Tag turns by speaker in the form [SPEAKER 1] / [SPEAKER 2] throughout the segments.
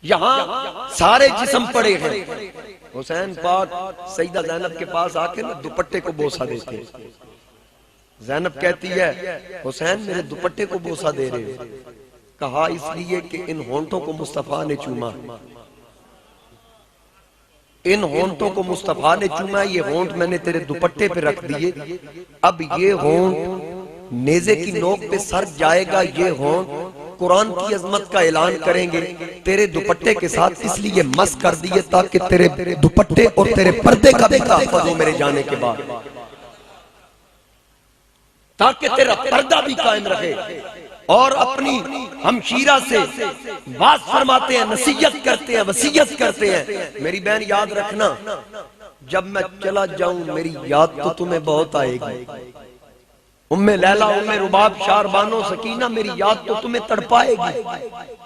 [SPEAKER 1] यहाँ सारे जिस्म पड़े हैं। हुसैन पाक सईदा ज़ैनब के पास आके ना दुपट्टे को बोसा देते। ज़ैनब कहती है हुसैन मेरे दुपट्टे को बोसा दे रहे हो? कहा इसलिए कि इन होंठों को मुस्तफा ने चूमा, इन होंठों को मुस्तफा ने चूमा, ये होंठ मैंने तेरे दुपट्टे पे रख दिए। अब ये होंठ नेज़े की नोक पे सर जाएगा, ये होंठ कुरान की अजमत का ऐलान करेंगे तेरे दुपट्टे के साथ, इसलिए मस कर दिए ताकि तेरे दुपट्टे और तेरे पर्दे का भी तहफ़्फ़ुज़ हो मेरे जाने के बाद, ताकि तेरा पर्दा भी कायम रहे। और अपनी हमशीरा से बात फरमाते हैं, नसीहत करते हैं, वसीयत करते हैं, मेरी बहन याद रखना जब मैं चला जाऊं मेरी याद तो तुम्हें बहुत आएगी। उम्मे लैला, उम्मे रुबाब, शारबानो, सकीना, मेरी याद तो तुम्हें तड़पाएगी,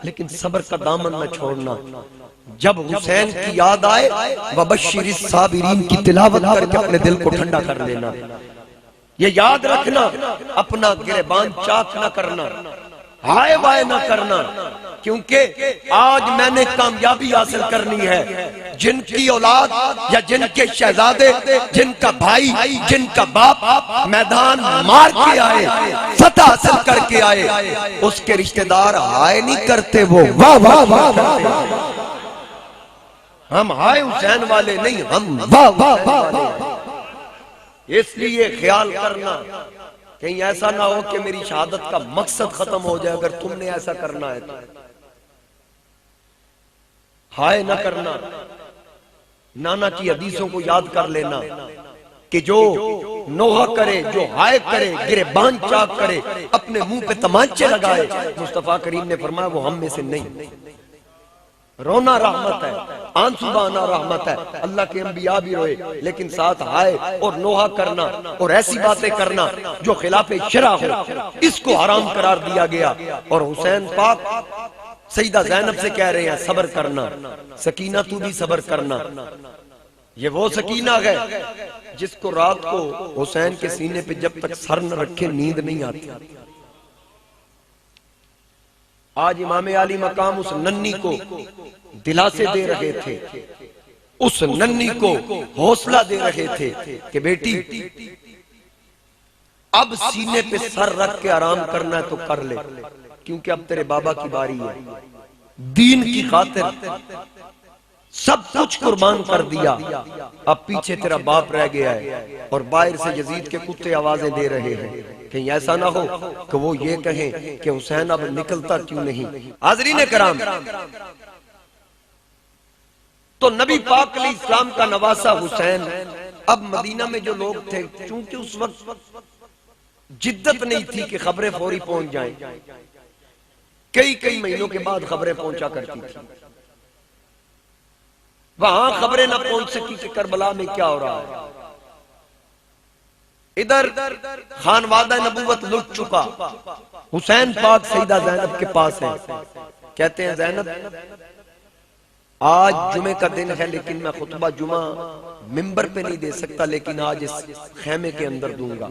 [SPEAKER 1] लेकिन सब्र का दामन न छोड़ना। जब हुसैन की याद आए वबश्शिरिस साबिरीन की तिलावत करके अपने दिल को ठंडा कर लेना। ये याद रखना, अपना गिरबान चाक न करना, हाय वाय न करना, क्योंकि आज मैंने कामयाबी हासिल करनी है। जिनकी औलाद या जिनके शहजादे, जिनका भाई, जिनका बाप मैदान मार के आए, फतह हासिल करके आए, उसके रिश्तेदार हाय नहीं करते, वो वाह वाह वाह वाह। हम हाय हुसैन वाले नहीं, हम वाह वाह वाह। इसलिए ख्याल करना कहीं ऐसा ना हो कि मेरी शहादत का मकसद खत्म हो जाए। अगर तुमने ऐसा करना है तो हाय ना करना। नाना की हदीसों को याद कर लेना कि जो नोहा करे, जो हाय करे, गिरबान चाक करे, अपने मुंह पे तमाचे लगाए, मुस्तफा करीम ने फरमाया वो हम में से नहीं। रोना रहमत है, आंसू बहाना रहमत है। अल्लाह के अंबिया भी रोए, लेकिन साथ हाय और नोहा करना और ऐसी बातें करना जो खिलाफे शरा हो, इसको हराम करार दिया गया। और हुसैन पाक सईदा ज़ैनब से कह रहे हैं सब्र करना, सकीना तू भी सब्र करना। ये वो सकीना है जिसको रात को हुसैन के सीने पे जब तक सर न रखे नींद नहीं आती। आज इमाम आली मकाम उस नन्ही को दिलासे दे रहे थे, उस नन्ही को हौसला दे रहे थे कि बेटी अब सीने पे सर रख के आराम करना है तो कर ले, क्योंकि अब तेरे बाबा की बारी है। दीन की खातिर सब कुछ कुर्बान कर दिया, अब पीछे तेरा बाप रह गया है। और बाहर से यजीद के कुत्ते आवाजें दे रहे हैं, कहीं ऐसा ना हो कि वो ये कहें कि हुसैन अब निकलता क्यों नहीं। हाज़रीन कराम, तो नबी पाक अलैहिस्सलाम का नवासा हुसैन, अब मदीना में जो लोग थे, चूंकि उस वक्त जिद्दत नहीं थी कि खबरें फौरी पहुंच जाएं, कई कई महीनों के बाद खबरें पहुंचा करती थी। वहां खबरें ना पहुंच सकी कि करबला में क्या हो रहा है। इधर खानवादा नबूवत लुट चुका, हुसैन पाक सईदा ज़ैनब के पास है। कहते हैं ज़ैनब आज जुमे का दिन है, लेकिन मैं खुतबा जुमा मिंबर पे नहीं दे सकता, लेकिन आज इस खेमे के अंदर दूंगा।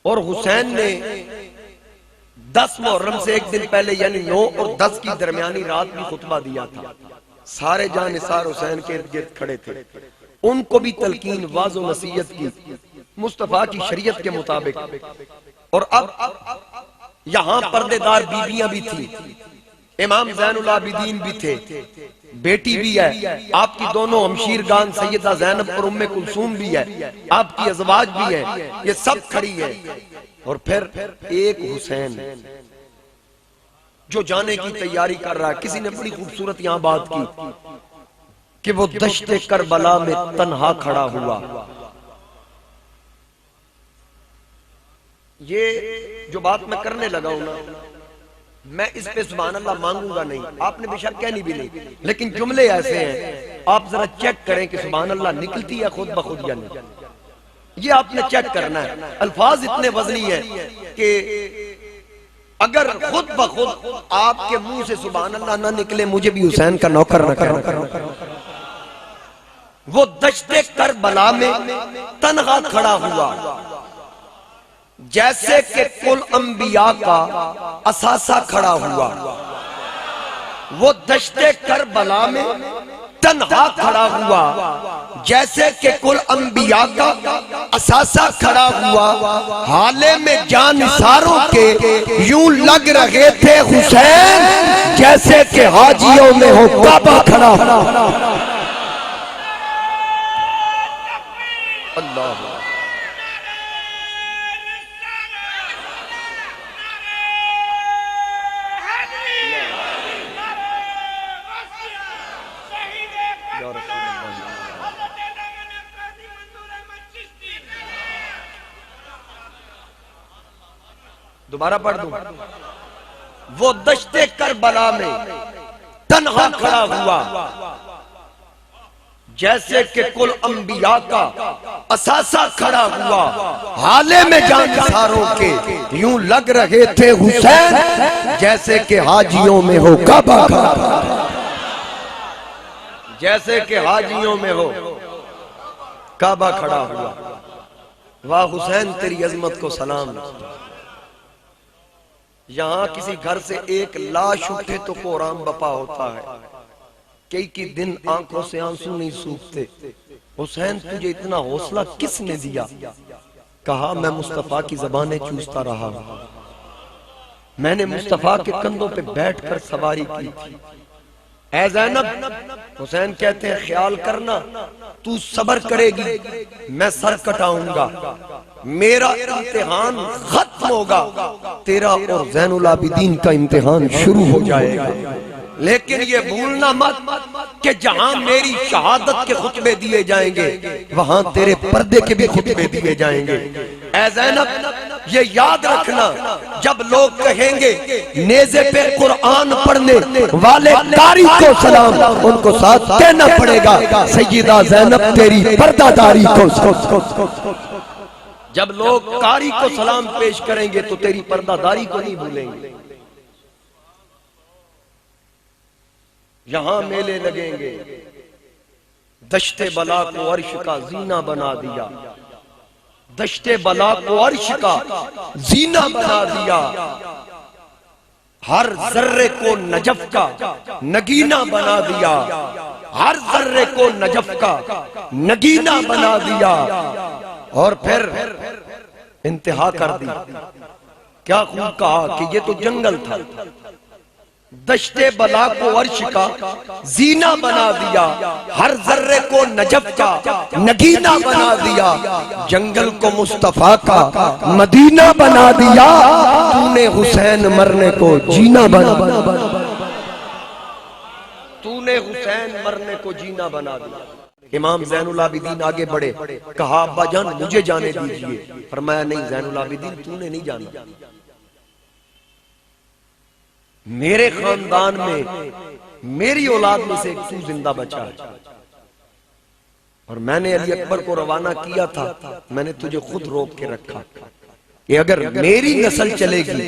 [SPEAKER 1] और हुसैन ने 10 मुहर्रम से एक दिन पहले यानी 9 और 10 की दरमियानी रात में खुतबा दिया था। सारे जानिसार हुसैन के इर्द गिर्द खड़े थे, उनको भी तलकीन वाज़ो नसीहत की मुस्तफा की शरीयत के मुताबिक। और अब यहां पर्देदार बीबियां भी थी, इमाम ज़ैनुल आबिदीन भी थे, बेटी भी है आपकी, दोनों हमशीरगान सैयदा ज़ैनब और उम्मे कुलसूम भी है, आपकी अज़वाज भी है, ये सब खड़ी है। और फिर एक हुसैन जो जाने की तैयारी कर रहा है। किसी ने बड़ी खूबसूरत यहां बात की कि वो दश्ते करबला में तन्हा खड़ा हुआ। ये जो बात मैं करने लगा हूं ना, मैं इस पे सुभान अल्लाह मांगूंगा नहीं, आपने बेशक कहनी भी नहीं, लेकिन जुमले ऐसे हैं आप जरा चेक करें कि सुभान अल्लाह निकलती है खुद ब खुद या नहीं। ये आपने चेक करना है। अल्फाज इतने वजनी है कि अगर खुद ब खुद आपके मुंह से सुभान अल्लाह ना निकले, मुझे भी हुसैन का नौकर न करना। वो दश्ते करबला में तन्हा खड़ा हुआ, जैसे कि कुल अंबिया का असासा खड़ा हुआ। वो दश्ते करबला में तन्हा खड़ा हुआ, जैसे कि कुल अंबिया का असासा खड़ा हुआ। हाले में जान सारों के यूं लग रहे थे हुसैन, जैसे कि हाजियों में हो काबा खड़ा। अल्लाह दोबारा पढ़ दूं। वो दश्ते करबला में तन्हा खड़ा हुआ, जैसे कि कुल अंबिया का असासा खड़ा हुआ। हाले में जानसारों के यूं लग रहे थे हुसैन, जैसे कि हाजियों में हो काबा खड़ा। जैसे कि हाजियों में हो काबा खड़ा हुआ। वाह हुसैन तेरी अजमत को सलाम। यहाँ किसी घर से एक लाश उठे तो कोराम बपा होता है, कई दिन आंखों से आंसू नहीं सूखते। हुसैन तुझे इतना हौसला किसने दिया? कहा मैं मुस्तफा की ज़बानें चूसता रहा, मैंने मुस्तफा के कंधों पे बैठकर सवारी की थी। ऐ ज़ैनब, हुसैन कहते हैं ख्याल करना, तू सब्र करेगी, मैं सर कटाऊंगा, मेरा इम्तिहान खत्म होगा, तेरा और ज़ैनुल आबिदीन का इम्तिहान शुरू हो जाएगा। लेकिन ये भूलना मत कि जहां मेरी शहादत के खुतबे दिए जाएंगे, वहां तेरे पर्दे के भी खुतबे दिए जाएंगे। ऐ ज़ैनब, ये याद रखना, जब लोग कहेंगे नेज़े पे कुरान पढ़ने वाले कारी को सलाम, उनको साथ कहना पड़ेगा सैयदा ज़ैनब तेरी पर्दादारी को। जब लोग कारी को सलाम पेश करेंगे तो तेरी पर्दादारी को नहीं भूलेंगे। यहां मेले लगेंगे, दश्ते बला को अर्श का जीना बना दिया, दश्ते बला को अर्श का जीना बना दिया, हर जर्रे को नजफ का नगीना बना दिया, हर जर्रे को नजफ का नगीना बना दिया। और फिर इंतहा कर दी। क्या खूब कहा कि ये तो जंगल था, दश्ते बला को अर्श का जीना बना दिया, हर जर्रे को नजफ का नगीना बना दिया, जंगल को मुस्तफा का मदीना बना दिया, तूने हुसैन मरने को जीना बना, तूने हुसैन मरने को जीना बना दिया। इमाम ज़ैनुल आबिदीन आगे बढ़े, कहा अब्बा जान मुझे जाने दीजिए। फरमाया नहीं ज़ैनुल आबिदीन तूने नहीं जाना, मेरे खानदान में मेरी औलाद में से एक तू जिंदा बचा है, और मैंने अली अकबर को रवाना किया था, मैंने तुझे खुद रोक के रखा कि अगर मेरी नस्ल चलेगी,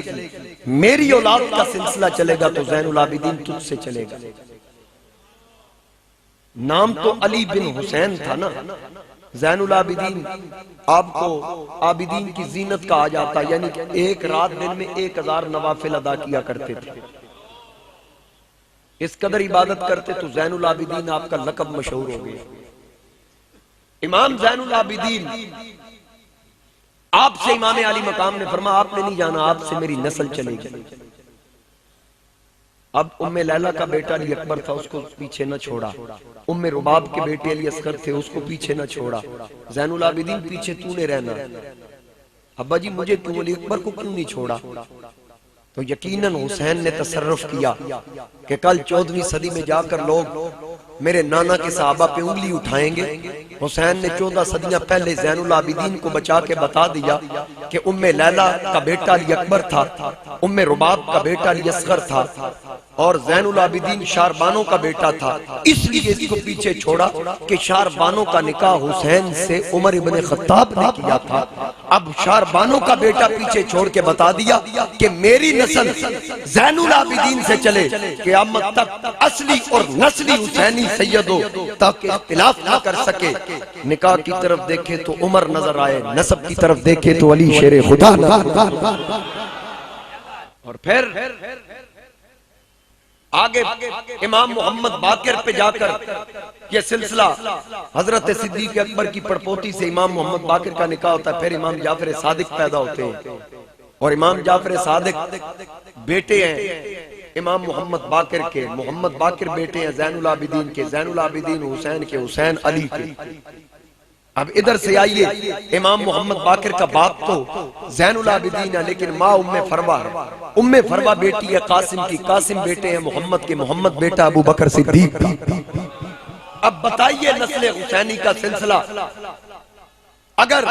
[SPEAKER 1] मेरी औलाद का सिलसिला चलेगा तो ज़ैनुल आबिदीन तुझसे चलेगा। नाम तो अली बिन हुसैन था ना। ज़ैनुल आबिदीन आपको आबिदीन की जीनत कहा जाता, यानी कि एक रात दिन में 1000 नवाफिल अदा किया करते थे। इस कदर इबादत करते तो ज़ैनुल आबिदीन आपका लक़ब मशहूर हो गया। इमाम ज़ैनुल आबिदीन आपसे इमाम अली मकाम ने फरमाया आपने नहीं जाना, आपसे मेरी नस्ल चलेगी। अब उम्मे लैला का बेटा अली अकबर था, उसको पीछे न छोड़ा। उम्मे रुबाब के बेटे अली असगर थे, उसको पीछे न छोड़ा। ज़ैनुल आबिदीन पीछे तूने रहना। अब्बा जी मुझे तू अली अकबर को क्यों नहीं छोड़ा? तो यकीनन हुसैन ने तसर्रुफ किया कि कल 14वीं सदी में जाकर लोग मेरे नाना के सहाबा पे उंगली उठाएंगे। हुसैन ने 14 सदियां पहले ज़ैनुल आबिदीन को बचा के बता दिया कि उम्मे लैला का बेटा अली अकबर था, उम्मे रुबाब का बेटा अली असगर था, और ज़ैनुल आबिदीन शारबानों का बेटा था। इसलिए इसको पीछे छोड़ा कि शारबानों का निकाह हुसैन से उमर इब्ने खत्ताब ने किया था। अब शारबानों का बेटा पीछे छोड़ के बता दिया कि मेरी नस्ल ज़ैनुल आबिदीन से चले, क़यामत तक असली और नस्ली हुसैनी सैयद हो, ताकि इख्तिलाफ ना कर सके। निकाह की तरफ देखे तो उमर नजर आए, नसब की तरफ देखे तो अली शेरे खुदा। और फिर आगे इमाम मोहम्मद बाकिर पे जाकर यह सिलसिला हजरत सिद्दीक अकबर की पड़पोती से इमाम मोहम्मद बाकिर का निकाह होता है, फिर इमाम जाफर सादिक पैदा होते हैं और इमाम जाफर सादिक बेटे हैं इमाम मोहम्मद बाकिर के। मोहम्मद बाकिर बेटे हैं ज़ैनुल आबिदीन के, ज़ैनुल आबिदीन हुसैन के, हुसैन अली के। अब इधर से आइए, इमाम मोहम्मद बाकिर का बाप तो ज़ैनुल आबिदीन है, लेकिन माँ उम्मे फरवा है। उम्मे फरवा बेटी है कासिम की, कासिम बेटे हैं मोहम्मद के, मोहम्मद बेटा अबू बकर सिद्दीक। अब बताइए नस्ल हुसैनी का सिलसिला अगर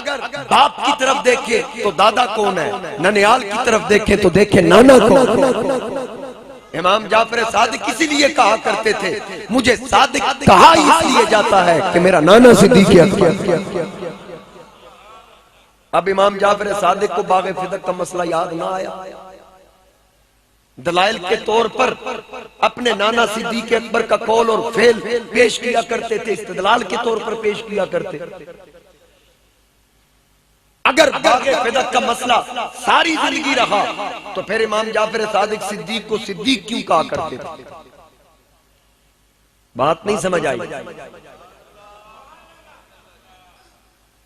[SPEAKER 1] बाप की तरफ देखे तो दादा कौन है, ननियाल की तरफ देखे तो देखे नाना कौन। इमाम जाफर सादिक इसीलिए कहा करते थे, मुझे सादिक कहा इसलिए जाता है कि मेरा नाना सिद्दीक अकबर। अब इमाम जाफर सादिक को बाग़े फिदक का मसला याद ना आया, दलाइल के तौर पर अपने नाना सिद्दीक अकबर का कौल और फेल पेश किया करते थे, इस्तिदलाल के तौर पर पेश किया करते। अगर बाग़े फिदक का मसला सारी जिंदगी रहा तो फिर इमाम जाफर सादिक सिद्दीक को सिद्दीक क्यों कहा करते थे? बात नहीं समझ आई।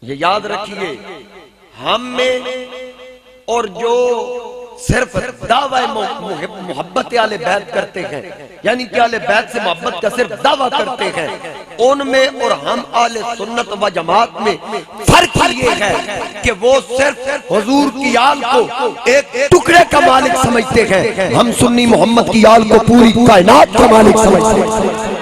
[SPEAKER 1] ये याद रखिए, हम में और जो सिर्फ दावा मोहब्बत आले बैत करते हैं, यानी कि आले बैत से मोहब्बत का सिर्फ दावा करते हैं, उनमें और हम आले सुन्नत व जमात में फर्क ये है कि वो सिर्फ हुजूर की आल को एक टुकड़े का मालिक समझते हैं, हम सुन्नी मोहम्मद की आल को पूरी कायनात का मालिक समझते हैं।